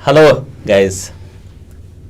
Hello, guys.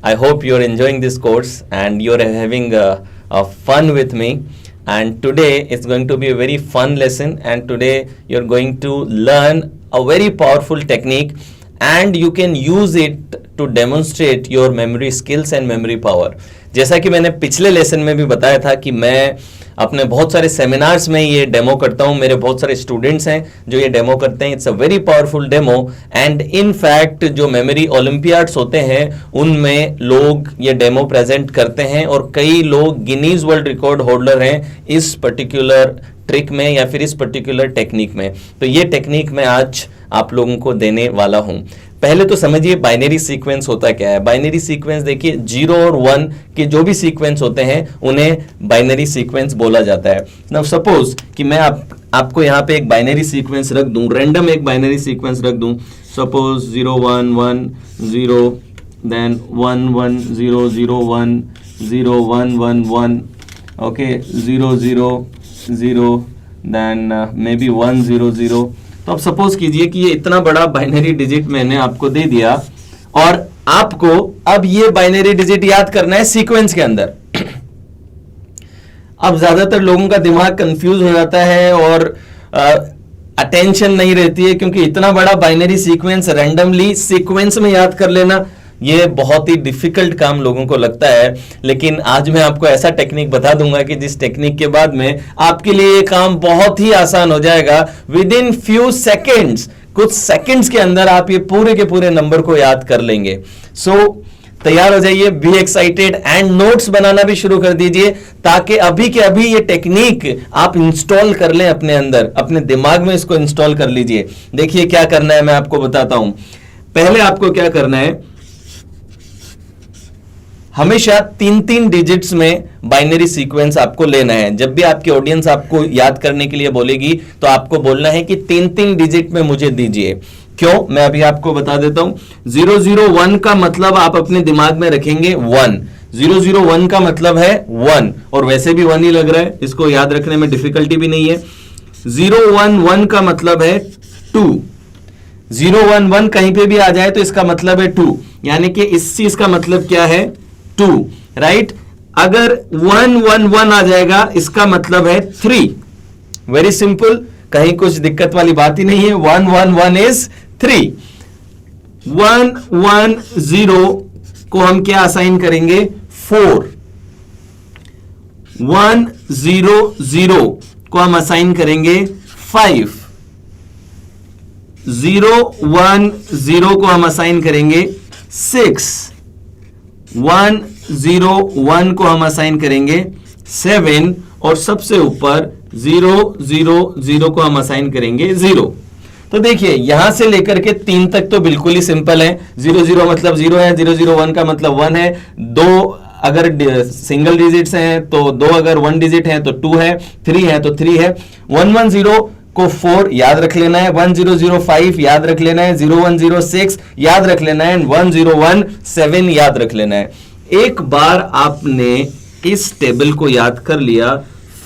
I hope you're enjoying this course and you're having a fun with me. And today it's going to be a very fun lesson. And today you're going to learn a very powerful technique, and you can use it to demonstrate your memory skills and memory power. जैसा कि मैंने पिछले lesson में भी बताया था कि मैं अपने बहुत सारे सेमिनार्स में ये डेमो करता हूँ. मेरे बहुत सारे स्टूडेंट्स हैं जो ये डेमो करते हैं. It's a very powerful demo. And in fact जो मेमोरी ओलंपियाड्स होते हैं उनमें लोग ये डेमो प्रेजेंट करते हैं, और कई लोग गिनीज वर्ल्ड रिकॉर्ड होल्डर हैं इस पर्टिकुलर ट्रिक में या फिर इस पर्टिकुलर टेक्निक में. तो ये टेक्निक मैं आज आप लोगों को देने वाला हूं. पहले तो समझिए बाइनरी सीक्वेंस होता क्या है. बाइनरी सीक्वेंस देखिए 0 और 1 के जो भी सीक्वेंस होते हैं उन्हें बाइनरी सीक्वेंस बोला जाता है. नाउ सपोज कि मैं आपको यहाँ पे एक बाइनरी सीक्वेंस रख दूं, रैंडम एक बाइनरी सीक्वेंस रख दूं. Suppose 0 1 1 0, then 1 1 0 0 1 0 1 1 1, okay 0 0 0, then may be 1 0 0. तो अब सपोज कीजिए कि ये इतना बड़ा बाइनरी डिजिट मैंने आपको दे दिया, और आपको अब ये बाइनरी डिजिट याद करना है सीक्वेंस के अंदर. अब ज्यादातर लोगों का दिमाग कंफ्यूज हो जाता है और अटेंशन नहीं रहती है, क्योंकि इतना बड़ा बाइनरी सीक्वेंस रैंडमली सीक्वेंस में याद कर लेना ये बहुत ही डिफिकल्ट काम लोगों को लगता है. लेकिन आज मैं आपको ऐसा टेक्निक बता दूंगा कि जिस टेक्निक के बाद में आपके लिए ये काम बहुत ही आसान हो जाएगा. विद इन फ्यू सेकेंड्स, कुछ सेकेंड्स के अंदर आप ये पूरे के पूरे नंबर को याद कर लेंगे. सो तैयार हो जाइए, बी एक्साइटेड, एंड नोट्स बनाना भी शुरू कर दीजिए ताकि अभी के अभी ये टेक्निक आप इंस्टॉल कर लें अपने अंदर, अपने दिमाग में इसको इंस्टॉल कर लीजिए. देखिए क्या करना है, मैं आपको बताता हूं. पहले आपको क्या करना है, हमेशा 3 डिजिट्स में बाइनरी सीक्वेंस आपको लेना है. जब भी आपकी ऑडियंस आपको याद करने के लिए बोलेगी तो आपको बोलना है कि 3 डिजिट में मुझे दीजिए. क्यों, मैं अभी आपको बता देता हूं. 0 0 1 का मतलब आप अपने दिमाग में रखेंगे 1. 0 0 1 का मतलब है 1, और वैसे भी 1 ही लग रहा है, इसको याद रखने में डिफिकल्टी भी नहीं है. 0 1 1 का मतलब है 2. 0 1 1 कहीं पे भी आ जाए तो इसका मतलब है 2, यानी कि इस चीज का मतलब क्या है 2, राइट. अगर 1 1 1 आ जाएगा इसका मतलब है 3. वेरी सिंपल, कहीं कुछ दिक्कत वाली बात ही नहीं है. 1 1 1 इज 3. 1 1 0 को हम क्या असाइन करेंगे 4. 1 0 0 को हम असाइन करेंगे 5. 0 1 0 को हम असाइन करेंगे 6. 1 0 1 को हम असाइन करेंगे 7, और सबसे ऊपर 0 0 0 को हम असाइन करेंगे 0. तो देखिए यहां से लेकर के 3 तक तो बिल्कुल ही सिंपल है. 0 0 मतलब 0 है, 0 0 1 का मतलब 1 है. 2 अगर सिंगल डिजिट्स हैं तो 2, अगर 1 डिजिट है तो 2 है, 3 है तो 3 है. 1 1 0 को 4 याद रख लेना है, 1 0 0 5 याद रख लेना है, 0 1 0 6 याद रख लेना है, 1 0 1 7 याद रख लेना है. एक बार आपने इस टेबल को याद कर लिया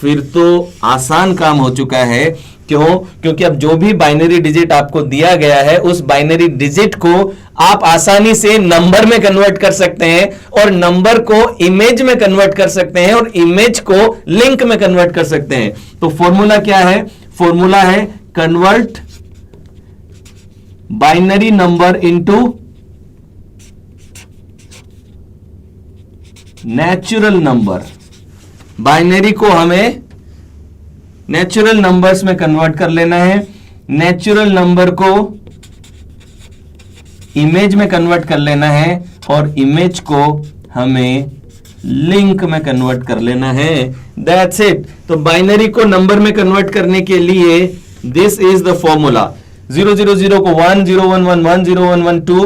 फिर तो आसान काम हो चुका है. क्यों, क्योंकि अब जो भी बाइनरी डिजिट आपको दिया गया है उस बाइनरी डिजिट को आप आसानी से नंबर में कन्वर्ट कर सकते हैं, और नंबर को इमेज में कन्वर्ट कर सकते हैं, और इमेज को लिंक में कन्वर्ट कर सकते हैं. तो फॉर्मूला क्या है, फॉर्मूला है convert binary number into natural number. Binary को हमें नेचुरल नंबर्स में कन्वर्ट कर लेना है, नेचुरल नंबर को इमेज में कन्वर्ट कर लेना है, और इमेज को हमें लिंक में कन्वर्ट कर लेना है. That's it. तो बाइनरी को नंबर में कन्वर्ट करने के लिए दिस इज द फॉर्मूला. 0 0 0 को 1, 0 1 1 1, 0 1 1 2,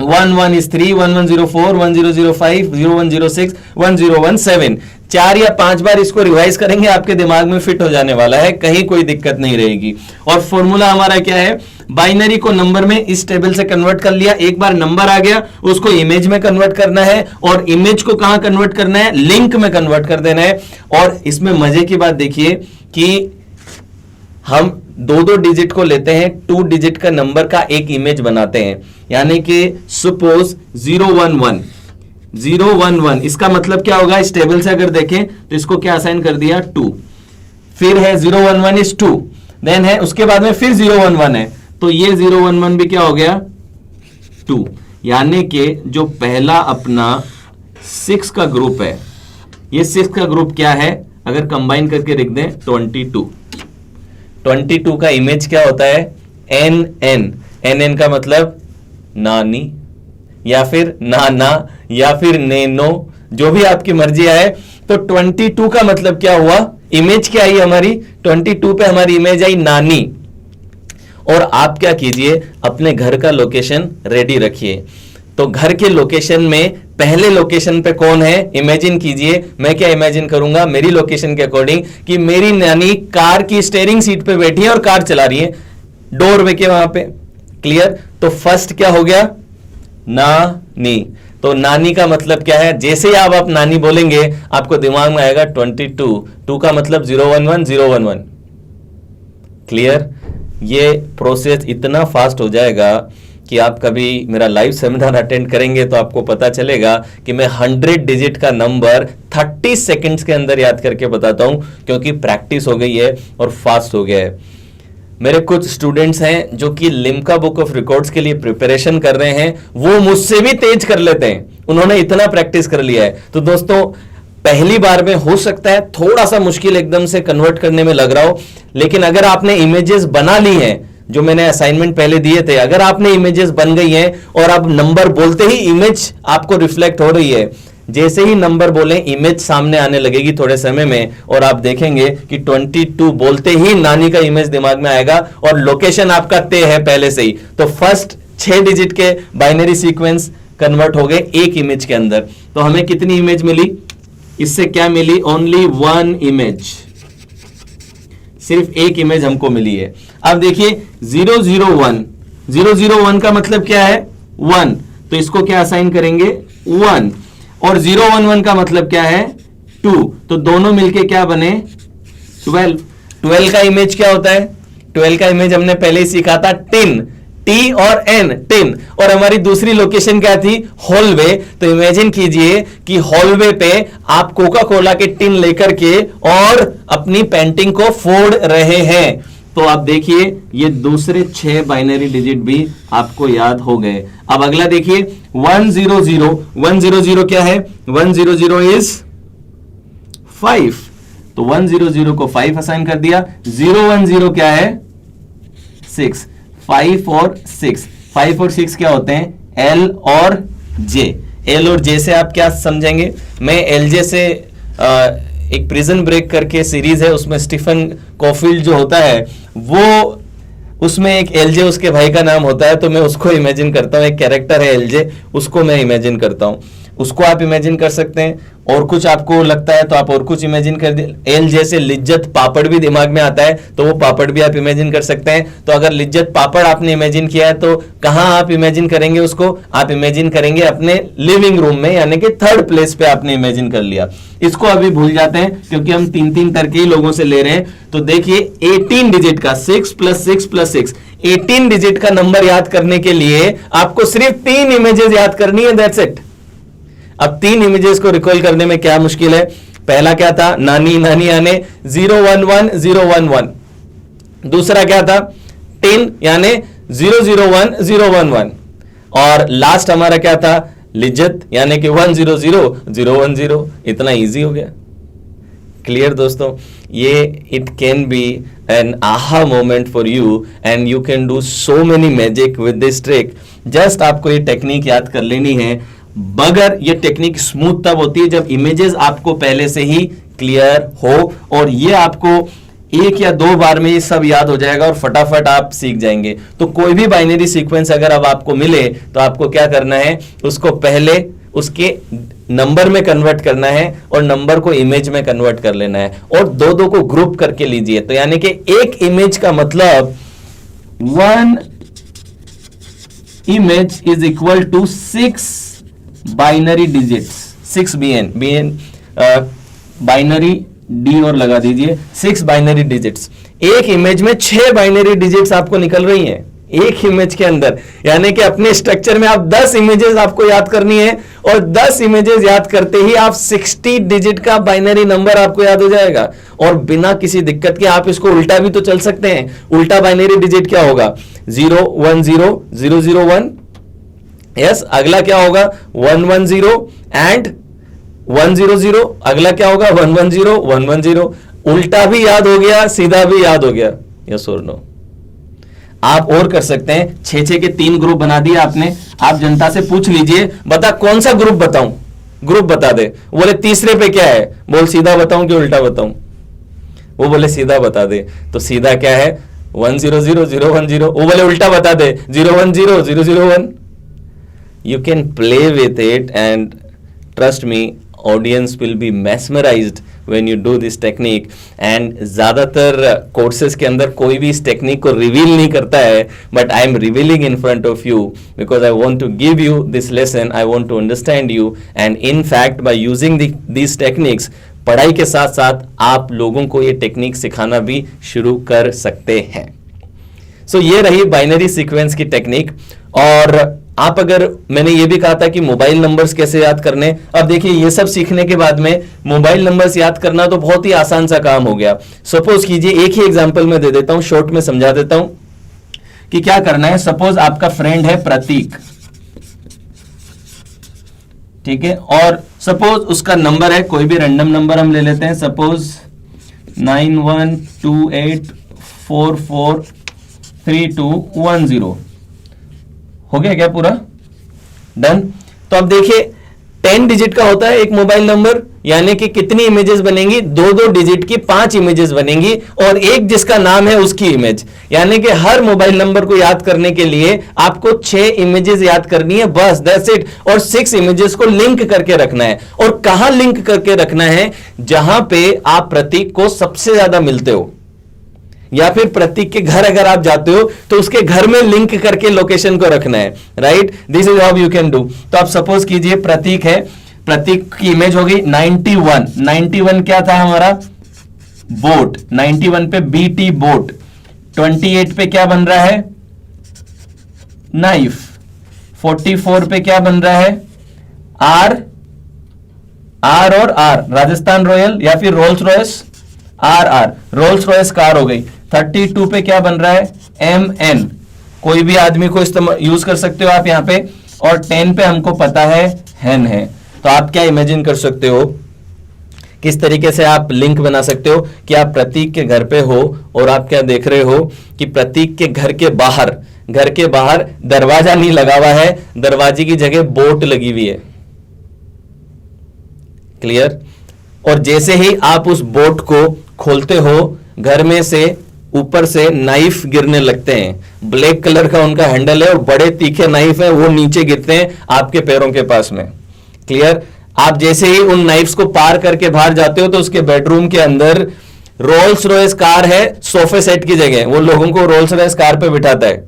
1 1 is 3, 1 1 0 4, 1 0 0 5, 0 1 0 6, 1 0 1 7. 4 या 5 बार इसको रिवाइज करेंगे, आपके दिमाग में फिट हो जाने वाला है, कहीं कोई दिक्कत नहीं रहेगी. और फॉर्मूला हमारा क्या है, बाइनरी को नंबर में इस टेबल से कन्वर्ट कर लिया. एक बार नंबर आ गया उसको इमेज में कन्वर्ट करना है, और इमेज को कहां कन्वर्ट करना है, लिंक में कन्वर्ट कर देना है. और इसमें मजे की बात देखिए कि हम दो दो डिजिट को लेते हैं, 2 डिजिट का नंबर का एक इमेज बनाते हैं, यानी कि सपोज 011 011, इसका मतलब क्या होगा, इस टेबल से अगर देखें तो इसको क्या असाइन कर दिया 2, फिर है 011 इज 2, देन है उसके बाद में फिर 011 है, तो ये 011 भी क्या हो गया 2, यानी कि जो पहला अपना 6 का ग्रुप है, ये 6 का ग्रुप क्या है, अगर कंबाइन करके लिख दें 22 का इमेज क्या होता है एन का मतलब नानी या फिर नाना या फिर नेनो, जो भी आपकी मर्जी आए। तो 22 का मतलब क्या हुआ, इमेज क्या आई हमारी 22 पे, हमारी इमेज आई नानी। और आप क्या कीजिए, अपने घर का लोकेशन रेडी रखिए। तो घर के लोकेशन में पहले लोकेशन पे कौन है, इमेजिन कीजिए। मैं क्या इमेजिन करूंगा मेरी लोकेशन के अकॉर्डिंग कि मेरी नानी कार की स्टीयरिंग सीट पे बैठी है और कार चला रही है, डोर वे के वहां पे। क्लियर। तो फर्स्ट क्या हो गया, नानी। तो नानी का मतलब क्या है, जैसे ही आप नानी बोलेंगे आपको दिमाग में आएगा 22, 2 का मतलब 011 011। क्लियर। ये प्रोसेस इतना फास्ट हो जाएगा कि आप कभी मेरा लाइव सेमिनार अटेंड करेंगे तो आपको पता चलेगा कि मैं 100 डिजिट का नंबर 30 सेकंड्स के अंदर याद करके बताता हूं, क्योंकि प्रैक्टिस हो गई है और फास्ट हो गया है। मेरे कुछ स्टूडेंट्स हैं जो कि लिम्का बुक ऑफ रिकॉर्ड्स के लिए प्रिपरेशन कर रहे हैं, वो मुझसे भी तेज कर लेते हैं, उन्होंने इतना प्रैक्टिस कर लिया है। तो दोस्तों पहली बार में हो सकता है थोड़ा सा मुश्किल एकदम से कन्वर्ट करने में लग रहा हो, लेकिन अगर आपने इमेजेस बना ली हैं, जो मैंने असाइनमेंट पहले दिए थे, अगर आपने इमेजेस बन गई हैं और अब नंबर बोलते ही इमेज आपको रिफ्लेक्ट हो रही है, जैसे ही नंबर बोले इमेज सामने आने लगेगी थोड़े समय में, और आप देखेंगे कि 22 बोलते ही नानी का इमेज दिमाग में आएगा और लोकेशन आपका तय है पहले से ही। तो फर्स्ट 6 डिजिट के बाइनरी सीक्वेंस कन्वर्ट हो गए एक इमेज के अंदर। तो हमें कितनी इमेज मिली, इससे क्या मिली, ओनली 1 इमेज, सिर्फ एक इमेज हमको मिली है। अब देखिए 001 का मतलब क्या है 1, तो इसको क्या असाइन करेंगे 1, और 011 का मतलब क्या है 2, तो दोनों मिलके क्या बने 12 का इमेज क्या होता है, 12 का इमेज हमने पहले ही सीखा था 10, T और N 10, और हमारी दूसरी लोकेशन क्या थी, हॉलवे। तो इमेजिन कीजिए कि हॉलवे पे आप कोका कोला के टिन लेकर के और अपनी पेंटिंग को फोड़ रहे हैं। तो आप देखिए ये दूसरे 6 बाइनरी डिजिट भी आपको याद हो गए। अब अगला देखिए 100 क्या है, 100 इज 5, तो 100 को 5 असाइन कर दिया। 010 क्या है 6, 5 और 6 क्या होते हैं, L और J। L और J से आप क्या समझेंगे, मैं LJ से एक प्रिजन ब्रेक करके सीरीज है, उसमें स्टीफन कॉफील्ड जो होता है वो, उसमें एक LJ उसके भाई का नाम होता है, तो मैं उसको इमेजिन करता हूँ, एक कैरेक्टर है LJ, उसको मैं इमेजिन करता हूँ। उसको आप इमेजिन कर सकते हैं, और कुछ आपको लगता है तो आप और कुछ इमेजिन कर दे। एल जैसे लिज्जत पापड़ भी दिमाग में आता है तो वो पापड़ भी आप इमेजिन कर सकते हैं। तो अगर लिज्जत पापड़ आपने इमेजिन किया है तो कहां आप इमेजिन करेंगे उसको, आप इमेजिन करेंगे अपने लिविंग रूम में, यानी कि 3rd प्लेस पे आपने इमेजिन कर लिया। इसको अभी भूल जाते हैं क्योंकि हम 3-3 करके ही लोगों से ले रहे हैं। तो देखिए 18 डिजिट का 6 + 6 + 6, 18 डिजिट का नंबर याद करने के लिए आपको सिर्फ 3 इमेजेस याद करनी है, दैट्स इट। अब 3 इमेजेस को रिकॉल करने में क्या मुश्किल है। पहला क्या था, नानी नानी आने 011 011। दूसरा क्या था 10 यानी 001 011। और लास्ट हमारा क्या था लिज्जत यानी कि 100 010। इतना इजी हो गया। क्लियर दोस्तों, ये it can be an aha moment for you and you can do so many magic with this trick. Just आपको ये टेक्निक याद कर लेनी है। मगर ये टेक्निक स्मूथ तब होती है जब इमेजेस आपको पहले से ही क्लियर हो, और ये आपको 1 या 2 बार में ये सब याद हो जाएगा और फटाफट आप सीख जाएंगे। तो कोई भी बाइनरी सीक्वेंस अगर अब आपको मिले तो आपको क्या करना है, उसको पहले उसके नंबर में कन्वर्ट करना है और नंबर को इमेज में कन्वर्ट कर लेना है, और 2-2 को ग्रुप करके लीजिए। तो यानी कि एक इमेज का मतलब 1 image is equal to 6 binary digits, 6 BN binary D और लगा दीजिए, 6 बाइनरी डिजिट्स। एक इमेज में 6 बाइनरी डिजिट्स आपको निकल रही हैं एक इमेज के अंदर, यानी कि अपने स्ट्रक्चर में आप 10 इमेजेस आपको याद करनी है, और 10 इमेजेस याद करते ही आप 60 डिजिट का बाइनरी नंबर आपको याद हो जाएगा, और बिना किसी दिक्कत के आप इसको उल्टा भी तो चल सकते हैं। उल्टा बाइनरी डिजिट क्या होगा? 0 1 0 0 0 1, यस। अगला क्या होगा? 1 1 0 एंड 1 0 0। अगला क्या होगा? 1 1 0 1 1 0। उल्टा भी याद हो गया, सीधा भी याद हो गया, यस और नो। आप और कर सकते हैं, 6 के 3 ग्रुप बना दिए आपने। आप जनता से पूछ लीजिए, बता कौन सा ग्रुप बताऊं, ग्रुप बता दे। बोले तीसरे पे क्या है, बोल सीधा बताऊं कि उल्टा बताऊं? वो बोले सीधा बता दे। तो सीधा क्या है? 1 0 0 0 1 0। वो बोले उल्टा बता दे, 0 1 0 0 0 1। You can play with it and trust me, audience will be mesmerized when you do this technique. And ज़्यादातर कोर्सेज के अंदर कोई भी इस टेक्निक को रिवील नहीं करता है, but I am revealing in front of you because I want to give you this lesson. I want to understand you, and in fact by using these techniques, पढ़ाई के साथ साथ आप लोगों को ये टेक्निक सिखाना भी शुरू कर सकते हैं। सो ये रही बाइनरी सीक्वेंस की टेक्निक। और आप अगर, मैंने ये भी कहा था कि मोबाइल नंबर्स कैसे याद करने, अब देखिए ये सब सीखने के बाद में मोबाइल नंबर्स याद करना तो बहुत ही आसान सा काम हो गया। सपोज कीजिए, एक ही एग्जांपल में दे देता हूं, शॉर्ट में समझा देता हूं कि क्या करना है। सपोज आपका फ्रेंड है प्रतीक, ठीक है, और सपोज उसका नंबर है, कोई भी रैंडम नंबर हम ले लेते हैं, सपोज 9128443210। हो गया क्या पूरा? डन। तो अब देखिए 10 डिजिट का होता है एक मोबाइल नंबर, यानी कि कितनी इमेजेस बनेंगी? 2 डिजिट की 5 इमेजेस बनेंगी, और एक जिसका नाम है उसकी इमेज, यानी कि हर मोबाइल नंबर को याद करने के लिए आपको 6 इमेजेस याद करनी है, बस दैट्स इट। और 6 इमेजेस को लिंक करके रखना है। और कहां लिंक करके रखना है? जहां पे आप प्रतीक को सबसे ज्यादा मिलते हो, या फिर प्रतीक के घर अगर आप जाते हो तो उसके घर में लिंक करके लोकेशन को रखना है, right? This is how you can do. तो आप सपोज कीजिए प्रतीक है, प्रतीक की इमेज होगी 91। 91 क्या था हमारा? बोट। 91 पे BT बोट। 28 पे क्या बन रहा है? नाइफ। 44 पे क्या बन रहा है? R और R, राजस्थान रॉयल या फिर Rolls Royce, RR, Rolls Royce car हो गई। 32 पे क्या बन रहा है? MN, कोई भी आदमी को इस्तेमाल यूज कर सकते हो आप यहां पे। और 10 पे हमको पता है hen है। तो आप क्या इमेजिन कर सकते हो, किस तरीके से आप लिंक बना सकते हो कि आप प्रतीक के घर पे हो और आप क्या देख रहे हो कि प्रतीक के घर के बाहर दरवाजा नहीं लगा हुआ है, दरवाजे की जगह बोट लगी हुई है। क्लियर? और जैसे ही आप उस बोट को खोलते हो, घर में से ऊपर से नाइफ गिरने लगते हैं। ब्लैक कलर का उनका हैंडल है और बड़े तीखे नाइफ है, वो नीचे गिरते हैं आपके पैरों के पास में। क्लियर? आप जैसे ही उन नाइफ्स को पार करके बाहर जाते हो तो उसके बेडरूम के अंदर रोल्स रॉयस कार है, सोफे सेट की जगह वो लोगों को रोल्स रॉयस कार पे बिठाता है।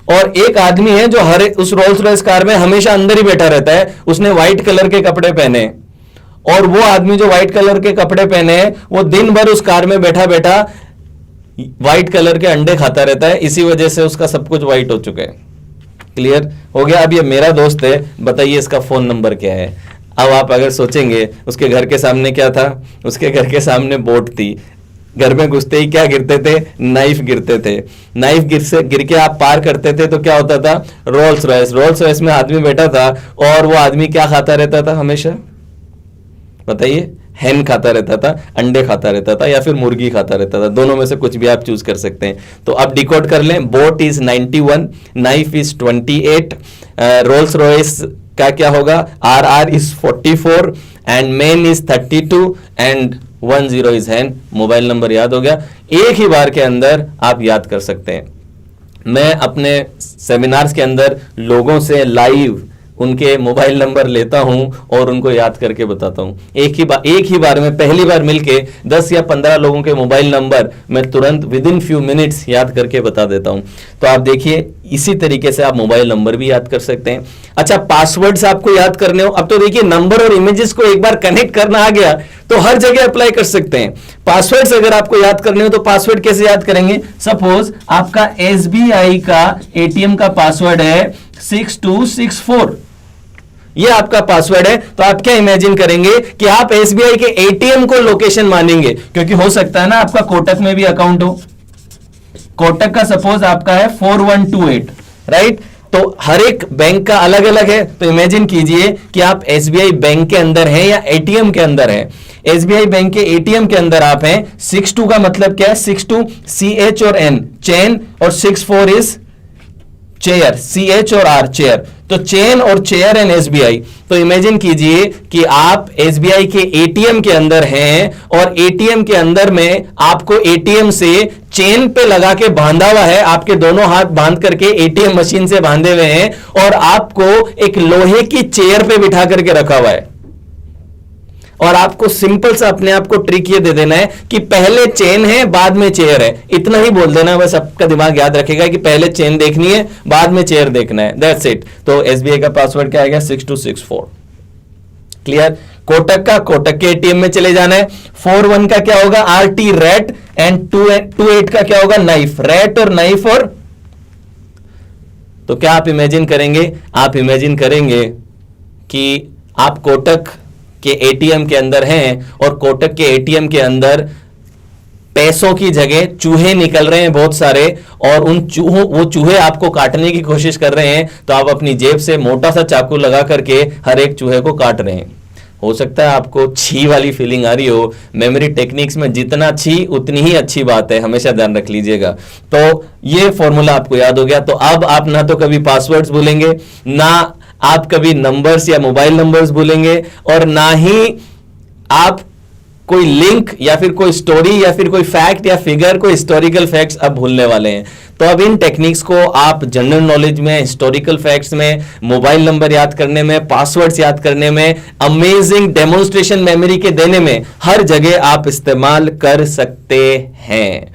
और एक आदमी है जो उस रोल्स रॉयस कार में हमेशा अंदर ही बैठा रहता है, उसने व्हाइट कलर के कपड़े पहने, और वो आदमी जो व्हाइट कलर के कपड़े पहने हैं वो दिन भर उस कार में बैठा बैठा व्हाइट कलर के अंडे खाता रहता है, इसी वजह से उसका सब कुछ व्हाइट हो चुका है। क्लियर हो गया? अब ये मेरा दोस्त है, बताइए इसका फोन नंबर क्या है? अब आप अगर सोचेंगे उसके घर के सामने क्या था, उसके घर के सामने बोट थी, घर में घुसते ही क्या गिरते थे? नाइफ गिरते थे। नाइफ गिर के आप पार करते थे तो क्या होता था? रोल्स रॉयस में आदमी बैठा था, और वो आदमी क्या खाता रहता था हमेशा? बताइए। हैन खाता रहता था, अंडे खाता रहता था, या फिर मुर्गी खाता रहता था। दोनों में से कुछ भी आप चूज कर सकते हैं। तो अब डिकोड कर लें। Boat is 91, knife is 28, Rolls Royce का क्या होगा? RR is 44 and man is 32 and 10 is hen. Mobile number याद हो गया। एक ही बार के अंदर आप याद कर सकते हैं। मैं अपने सेमिनार्स के अंदर लोगों से लाइव उनके मोबाइल नंबर लेता हूं और उनको याद करके बताता हूं। एक ही बार में पहली बार मिलके 10 या 15 लोगों के मोबाइल नंबर मैं तुरंत विद इन फ्यू मिनट्स याद करके बता देता हूं। तो आप देखिए इसी तरीके से आप मोबाइल नंबर भी याद कर सकते हैं। अच्छा, पासवर्ड्स आपको याद करने हो, अब तो देखिए नंबर और इमेजेस को एक बार कनेक्ट करना आ गया तो हर जगह अप्लाई कर सकते हैं। पासवर्ड्स अगर आपको याद करने हो तो पासवर्ड कैसे याद करेंगे? सपोज आपका एसबीआई का एटीएम का पासवर्ड है 6264, ये आपका पासवर्ड है। तो आप क्या इमेजिन करेंगे कि आप एसबीआई के एटीएम को लोकेशन मानेंगे, क्योंकि हो सकता है ना आपका कोटक में भी अकाउंट हो। कोटक का सपोज आपका है 4128, राइट? तो हर एक बैंक का अलग अलग है। तो इमेजिन कीजिए कि आप एसबीआई बैंक के अंदर हैं या एटीएम के अंदर हैं। एसबीआई बैंक के एटीएम के अंदर आप हैं। 62 का मतलब क्या है? 62 CH और N चेन, और 64 इज चेयर, CH और R चेयर। तो चेन और चेयर एंड एसबीआई। तो इमेजिन कीजिए कि आप एसबीआई के एटीएम के अंदर हैं और एटीएम के अंदर में आपको एटीएम से चेन पे लगा के बांधा हुआ है, आपके दोनों हाथ बांध करके एटीएम मशीन से बांधे हुए हैं, और आपको एक लोहे की चेयर पे बिठा करके रखा हुआ है। और आपको सिंपल सा अपने आप को ट्रिक ये दे देना है कि पहले चेन है बाद में चेयर है, इतना ही बोल देना है। बस आपका दिमाग याद रखेगा कि पहले चेन देखनी है बाद में चेयर देखना है, दैट्स इट। तो एसबीआई का पासवर्ड क्या आएगा? 6264। क्लियर? कोटक का, कोटक के एटीएम में चले जाना है। 41 का क्या होगा? RT रैट, एंड 28 का क्या होगा? नाइफ, रैट और नाइफ। और तो क्या आप इमेजिन करेंगे? आप इमेजिन करेंगे कि आप कोटक के एटीएम के अंदर हैं और कोटक के एटीएम के अंदर पैसों की जगह चूहे निकल रहे हैं बहुत सारे, और वो चूहे आपको काटने की कोशिश कर रहे हैं। तो आप अपनी जेब से मोटा सा चाकू लगा करके हर एक चूहे को काट रहे हैं। हो सकता है आपको छी वाली फीलिंग आ रही हो। मेमोरी टेक्निक्स में जितना छी उतनी ही अच्छी बात है, हमेशा ध्यान रख लीजिएगा। तो ये फॉर्मूला आपको याद हो गया। तो अब आप ना तो कभी पासवर्ड्स भूलेंगे, ना आप कभी नंबर्स या मोबाइल नंबर्स भूलेंगे, और ना ही आप कोई लिंक या फिर कोई स्टोरी या फिर कोई फैक्ट या फिगर, कोई हिस्टोरिकल फैक्ट्स अब भूलने वाले हैं। तो अब इन टेक्निक्स को आप जनरल नॉलेज में, हिस्टोरिकल फैक्ट्स में, मोबाइल नंबर याद करने में, पासवर्ड्स याद करने में, अमेजिंग डेमोन्स्ट्रेशन मेमोरी के देने में, हर जगह आप इस्तेमाल कर सकते हैं।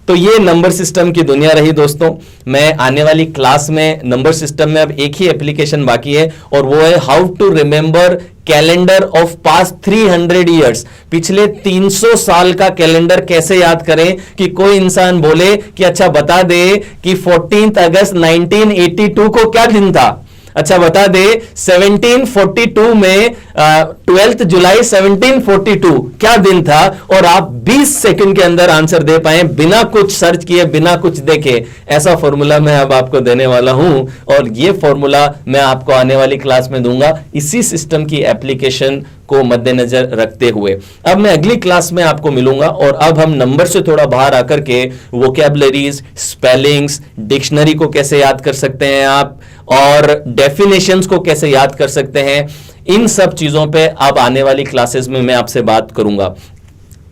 तो ये नंबर सिस्टम की दुनिया रही दोस्तों। मैं आने वाली क्लास में नंबर सिस्टम में अब एक ही एप्लीकेशन बाकी है, और वो है how to remember calendar of past 300 years. पिछले 300 साल का कैलेंडर कैसे याद करें कि कोई इंसान बोले कि अच्छा बता दे कि 14 अगस्त 1982 को क्या दिन था। अच्छा बता दे 1742 में 12 जुलाई 1742 क्या दिन था, और आप 20 सेकंड के अंदर आंसर दे पाए बिना कुछ सर्च किए, बिना कुछ देखे। ऐसा फॉर्मूला मैं अब आपको देने वाला हूं, और ये फॉर्मूला मैं आपको आने वाली क्लास में दूंगा इसी सिस्टम की एप्लीकेशन को मद्देनजर रखते हुए। अब मैं अगली क्लास में आपको मिलूंगा, और अब हम नंबर से थोड़ा बाहर आकर के वोकैबुलरीज, स्पेलिंग्स, डिक्शनरी को कैसे याद कर सकते हैं आप, और डेफिनेशंस को कैसे याद कर सकते हैं, इन सब चीजों पे अब आने वाली क्लासेस में मैं आपसे बात करूंगा।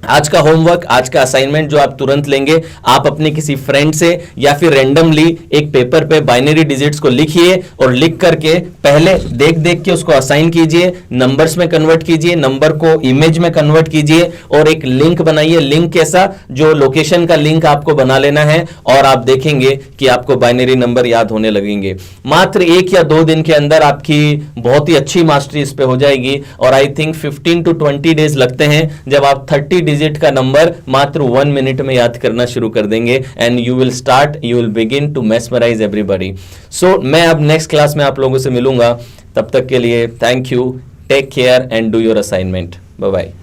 आज का होमवर्क, आज का असाइनमेंट जो आप तुरंत लेंगे, आप अपने किसी फ्रेंड से या फिर रैंडमली एक पेपर पे बाइनरी डिजिट्स को लिखिए, और लिख करके पहले देख देख के उसको असाइन कीजिए, नंबर्स में कन्वर्ट कीजिए, नंबर को इमेज में कन्वर्ट कीजिए, और एक लिंक बनाइए। लिंक कैसा? जो लोकेशन का लिंक आपको बना लेना है, और आप देखेंगे कि आपको बाइनरी नंबर याद होने लगेंगे। मात्र 1 या 2 दिन के अंदर आपकी बहुत ही अच्छी मास्टरी इस पे हो जाएगी, और आई थिंक 15 to 20 डेज लगते हैं जब आप 30 डिजिट का नंबर मात्र 1 मिनट में याद करना शुरू कर देंगे, and you will begin to mesmerize everybody. So मैं अब नेक्स्ट क्लास में आप लोगों से मिलूंगा। तब तक के लिए thank you, take care and do your assignment. Bye bye.